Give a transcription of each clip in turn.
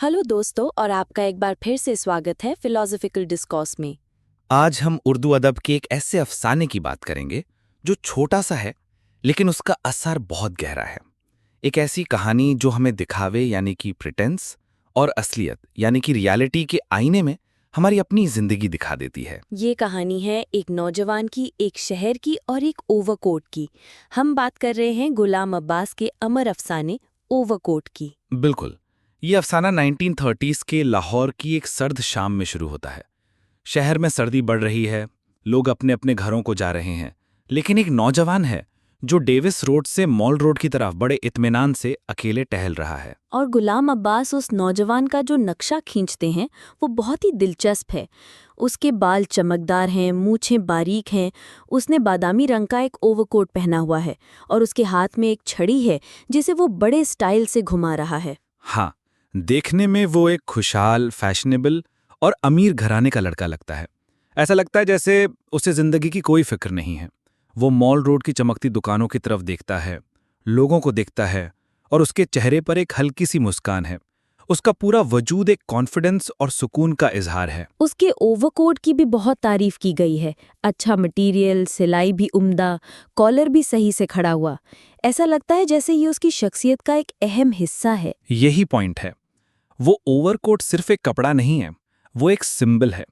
Hello दोस्तों, और आपका एक बार फिर से स्वागत है फिलोसॉफिकल डिस्कोर्स में। आज हम उर्दू अदब के एक ऐसे अफसाने की बात करेंगे जो छोटा सा है लेकिन उसका असर बहुत गहरा है। एक ऐसी कहानी जो हमें दिखावे यानी कि प्रिटेंस और असलियत यानी कि रियलिटी के आईने में हमारी अपनी जिंदगी दिखा देती है। ये कहानी है एक नौजवान की, एक शहर की और एक ओवरकोट की। हम बात कर रहे हैं गुलाम अब्बास के अमर अफसाने ओवरकोट की। बिल्कुल, ये अफसाना 1930s के लाहौर की एक सर्द शाम में शुरू होता है। शहर में सर्दी बढ़ रही है, लोग अपने अपने घरों को जा रहे हैं, लेकिन एक नौजवान है जो डेविस रोड से मॉल रोड की तरफ बड़े इत्मीनान से अकेले टहल रहा है। और गुलाम अब्बास उस नौजवान का जो नक्शा खींचते हैं वो बहुत ही दिलचस्प है। उसके बाल चमकदार हैं, मूछें बारीक हैं, उसने बादामी रंग का एक ओवरकोट पहना हुआ है और उसके हाथ में एक छड़ी है जिसे वो बड़े स्टाइल से घुमा रहा है। हाँ, देखने में वो एक खुशहाल, फैशनेबल और अमीर घराने का लड़का लगता है। ऐसा लगता है जैसे उसे जिंदगी की कोई फिक्र नहीं है। वो मॉल रोड की चमकती दुकानों की तरफ देखता है, लोगों को देखता है और उसके चेहरे पर एक हल्की सी मुस्कान है। उसका पूरा वजूद एक कॉन्फिडेंस और सुकून का इजहार है। उसके ओवरकोट की भी बहुत तारीफ की गई है। अच्छा मटेरियल, सिलाई भी उम्दा, कॉलर भी सही से खड़ा हुआ। ऐसा लगता है जैसे ये उसकी शख्सियत का एक अहम हिस्सा है। यही पॉइंट है। वो ओवरकोट सिर्फ एक कपड़ा नहीं है, वो एक सिंबल है।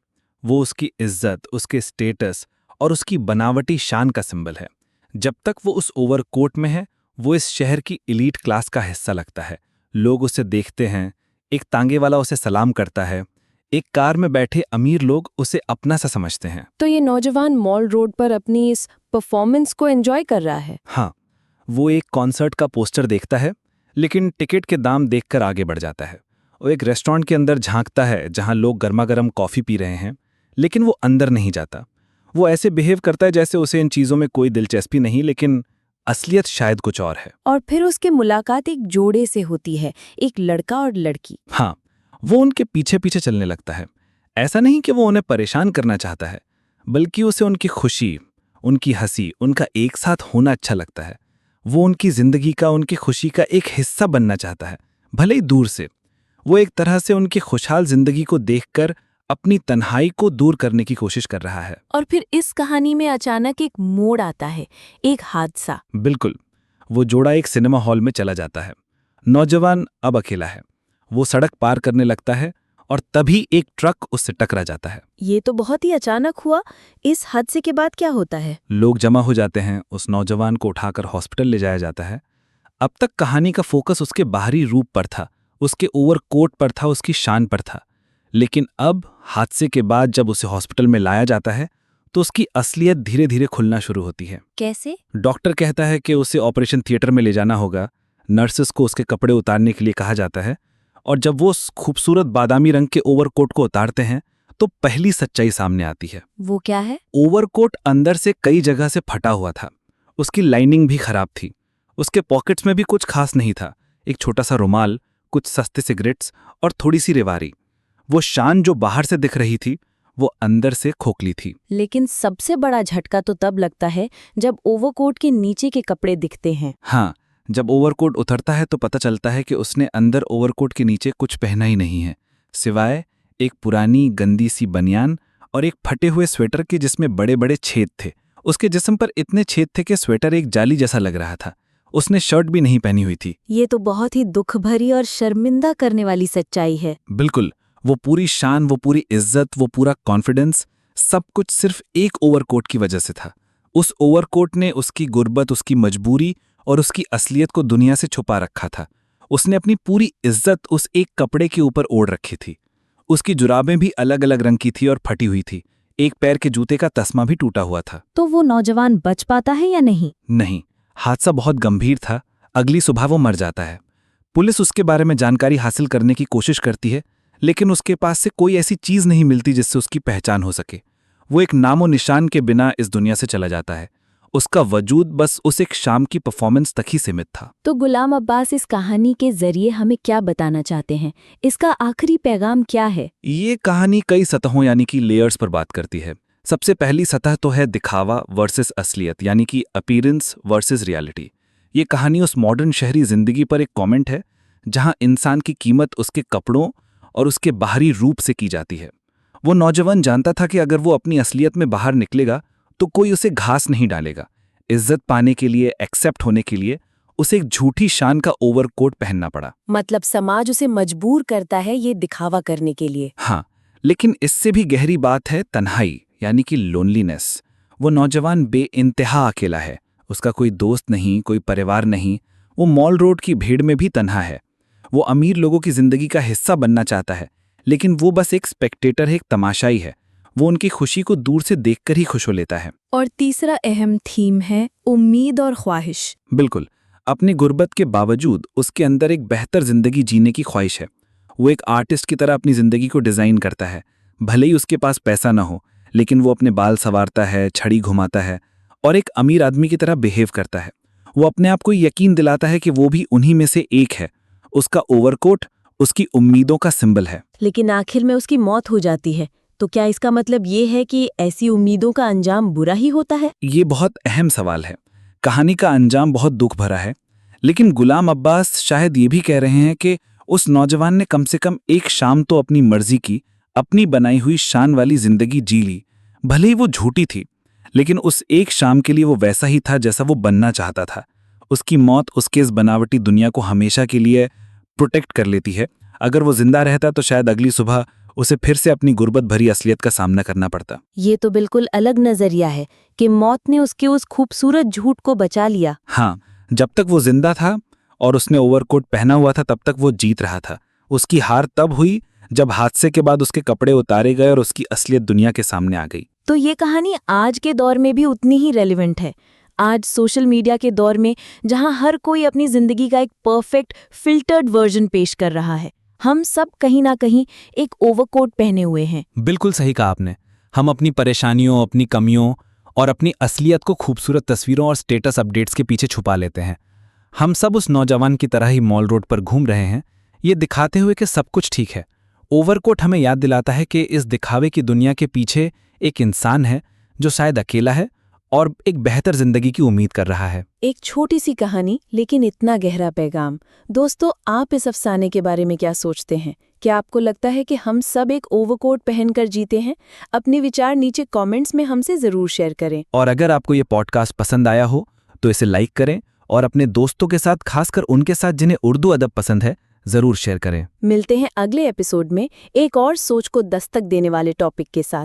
वो उसकी इज्जत, उसके स्टेटस और उसकी बनावटी शान का सिंबल है। जब तक वो उस ओवरकोट में है, वो इस शहर की एलीट क्लास का हिस्सा लगता है। लोग उसे देखते हैं, एक तांगे वाला उसे सलाम करता है, एक कार में बैठे अमीर लोग उसे अपना सा समझते हैं। तो ये नौजवान मॉल रोड पर अपनी इस परफॉर्मेंस को एंजॉय कर रहा है। हाँ, वो एक कॉन्सर्ट का पोस्टर देखता है, लेकिन टिकट के दाम देखकर आगे बढ़ जाता है। वो एक रेस्टोरेंट के अंदर झांकता है जहां लोग गर्मा गर्म कॉफी पी रहे हैं, लेकिन वो अंदर नहीं जाता। वो ऐसे बिहेव करता है जैसे उसे इन चीजों में कोई दिलचस्पी नहीं, लेकिन असलियत शायद कुछ और है। और फिर उसके मुलाकात एक जोड़े से होती है, एक लड़का और लड़की। हाँ, वो उनके पीछे पीछे चलने लगता है। ऐसा नहीं कि वो उन्हें परेशान करना चाहता है, बल्कि उसे उनकी खुशी, उनकी हंसी, उनका एक साथ होना अच्छा लगता है। वो उनकी जिंदगी का, उनकी खुशी का एक हिस्सा बनना चाहता है, भले ही दूर से। वो एक तरह से उनकी खुशहाल जिंदगी को देखकर अपनी तन्हाई को दूर करने की कोशिश कर रहा है। और फिर इस कहानी में अचानक एक मोड़ आता है, एक हादसा। बिल्कुल, वो जोड़ा एक सिनेमा हॉल में चला जाता है। नौजवान अब अकेला है। वो सड़क पार करने लगता है और तभी एक ट्रक उससे टकरा जाता है। ये तो बहुत ही अचानक हुआ। इस हादसे के बाद क्या होता है? लोग जमा हो जाते हैं, उस नौजवान को उठाकर हॉस्पिटल ले जाया जाता है। अब तक कहानी का फोकस उसके बाहरी रूप पर था, उसके ओवरकोट पर था, उसकी शान पर था। लेकिन अब हादसे के बाद जब उसे हॉस्पिटल में लाया जाता है, तो उसकी असलियत धीरे धीरे खुलना शुरू होती है। कैसे? डॉक्टर कहता है कि उसे ऑपरेशन थिएटर में ले जाना होगा। नर्सेस को उसके कपड़े उतारने के लिए कहा जाता है, और जब वो उस खूबसूरत बादामी रंग के ओवरकोट को उतारते हैं, तो पहली सच्चाई सामने आती है। वो क्या है? ओवरकोट अंदर से कई जगह से फटा हुआ था। उसकी लाइनिंग भी खराब थी। उसके पॉकेट्स में भी कुछ खास नहीं था। एक छोटा सा रुमाल, कुछ सस्ते सिगरेट्स और थोड़ी सी रेवारी। वो शान जो बाहर से दिख रही थी, वो अंदर से खोखली थी। लेकिन सबसे बड़ा झटका तो तब लगता है जब ओवरकोट के नीचे के कपड़े दिखते हैं। हाँ, जब ओवरकोट उतरता है तो पता चलता है कि उसने अंदर ओवरकोट के नीचे कुछ पहना ही नहीं है, सिवाय एक पुरानी गंदी सी बनियान और एक फटे हुए स्वेटर के जिसमें बड़े बड़े छेद थे। उसके जिस्म पर इतने छेद थे कि स्वेटर एक जाली जैसा लग रहा था। उसने शर्ट भी नहीं पहनी हुई थी। ये तो बहुत ही दुख भरी और शर्मिंदा करने वाली सच्चाई है। बिल्कुल, वो पूरी शान, वो पूरी इज्जत, वो पूरा कॉन्फिडेंस, सब कुछ सिर्फ एक ओवरकोट की वजह से था। उस ओवरकोट ने उसकी गुर्बत, उसकी मजबूरी और उसकी असलियत को दुनिया से छुपा रखा था। उसने अपनी पूरी इज्जत उस एक कपड़े के ऊपर ओढ़ रखी थी। उसकी जुराबें भी अलग अलग रंग की थी और फटी हुई थी। एक पैर के जूते का तस्मा भी टूटा हुआ था। तो वो नौजवान बच पाता है या नहीं? नहीं, हादसा बहुत गंभीर था। अगली सुबह वो मर जाता है। पुलिस उसके बारे में जानकारी हासिल करने की कोशिश करती है, लेकिन उसके पास से कोई ऐसी चीज नहीं मिलती जिससे उसकी पहचान हो सके। वो एक नामो निशान के बिना इस दुनिया से चला जाता है। उसका वजूद बस उस एक शाम की परफॉर्मेंस तक ही सीमित था। तो गुलाम अब्बास इस कहानी के जरिए हमें क्या बताना चाहते हैं? इसका आखिरी पैगाम क्या है? ये कहानी कई सतहों यानी कि लेयर्स पर बात करती है। सबसे पहली सतह तो है दिखावा वर्सेस असलियत, यानी कि अपीयरेंस वर्सेस रियलिटी। ये कहानी उस मॉडर्न शहरी जिंदगी पर एक कमेंट है जहां इंसान की कीमत उसके कपड़ों और उसके बाहरी रूप से की जाती है। वो नौजवान जानता था कि अगर वो अपनी असलियत में बाहर निकलेगा तो कोई उसे घास नहीं डालेगा। इज्जत पाने के लिए, एक्सेप्ट होने के लिए उसे एक झूठी शान का ओवरकोट पहनना पड़ा। मतलब समाज उसे मजबूर करता है ये दिखावा करने के लिए। हाँ, लेकिन इससे भी गहरी बात है तन्हाई, यानी कि लोनलीनेस। वो नौजवान बेइंतहा अकेला है। उसका कोई दोस्त नहीं, कोई परिवार नहीं। वो मॉल रोड की भीड़ में भी तन्हा है। वो अमीर लोगों की जिंदगी का हिस्सा बनना चाहता है, लेकिन वो बस एक स्पेक्टेटर है, एक तमाशाई है। वो उनकी खुशी को दूर से देखकर ही खुश हो लेता है। और तीसरा अहम थीम है उम्मीद और ख्वाहिश। बिल्कुल, अपनी गुर्बत के बावजूद उसके अंदर एक बेहतर जिंदगी जीने की ख्वाहिश है। वो एक आर्टिस्ट की तरह अपनी जिंदगी को डिजाइन करता है। भले ही उसके पास पैसा न हो, लेकिन वो अपने बाल संवारता है, छड़ी घुमाता है और एक अमीर आदमी की तरह बिहेव करता है। वो अपने आप को यकीन दिलाता है कि वो भी उन्हीं में से एक है। उसका ओवरकोट उसकी उम्मीदों का सिंबल है। लेकिन आखिर में उसकी मौत हो जाती है, तो क्या इसका मतलब ये है कि ऐसी उम्मीदों का अंजाम बुरा ही होता है? ये बहुत अहम सवाल है। कहानी का अंजाम बहुत दुख भरा है, लेकिन गुलाम अब्बास शायद ये भी कह रहे हैं कि उस नौजवान ने कम से कम एक शाम तो अपनी मर्जी की, अपनी बनाई हुई शान वाली जिंदगी जी ली। भले ही वो झूठी थी, लेकिन उस एक शाम के लिए वो वैसा ही था जैसा वो बनना चाहता था। उसकी मौत उसके इस बनावटी दुनिया को हमेशा के लिए प्रोटेक्ट कर लेती है। अगर वो जिंदा रहता तो शायद अगली सुबह उसे फिर से अपनी गुर्बत भरी असलियत का सामना करना पड़ता। ये तो बिल्कुल अलग नजरिया है कि मौत ने उसके उस खूबसूरत झूठ को बचा लिया। हाँ, जब तक वो जिंदा था और उसने ओवरकोट पहना हुआ था, तब तक वो जीत रहा था। उसकी हार तब हुई जब हादसे के बाद उसके कपड़े उतारे गए और उसकी असलियत दुनिया के सामने आ गई। तो ये कहानी आज के दौर में भी उतनी ही रेलेवेंट है। आज सोशल मीडिया के दौर में, जहां हर कोई अपनी जिंदगी का एक परफेक्ट फिल्टर्ड वर्जन पेश कर रहा है, हम सब कहीं ना कहीं एक ओवरकोट पहने हुए हैं। बिल्कुल सही कहा आपने। हम अपनी परेशानियों, अपनी कमियों और अपनी असलियत को खूबसूरत तस्वीरों और स्टेटस अपडेट्स के पीछे छुपा लेते हैं। हम सब उस नौजवान की तरह ही मॉल रोड पर घूम रहे हैं, ये दिखाते हुए कि सब कुछ ठीक है। ओवरकोट हमें याद दिलाता है कि इस दिखावे की दुनिया के पीछे एक इंसान है जो शायद अकेला है और एक बेहतर जिंदगी की उम्मीद कर रहा है। एक छोटी सी कहानी, लेकिन इतना गहरा पैगाम। दोस्तों, आप इस अफसाने के बारे में क्या सोचते हैं? क्या आपको लगता है कि हम सब एक ओवरकोट पहनकर जीते हैं? अपने विचार नीचे कमेंट्स में हमसे जरूर शेयर करें। और अगर आपको ये पॉडकास्ट पसंद आया हो तो इसे लाइक करें और अपने दोस्तों के साथ, खासकर उनके साथ जिन्हें उर्दू अदब पसंद है, जरूर शेयर करें। मिलते हैं अगले एपिसोड में एक और सोच को दस्तक देने वाले टॉपिक के साथ।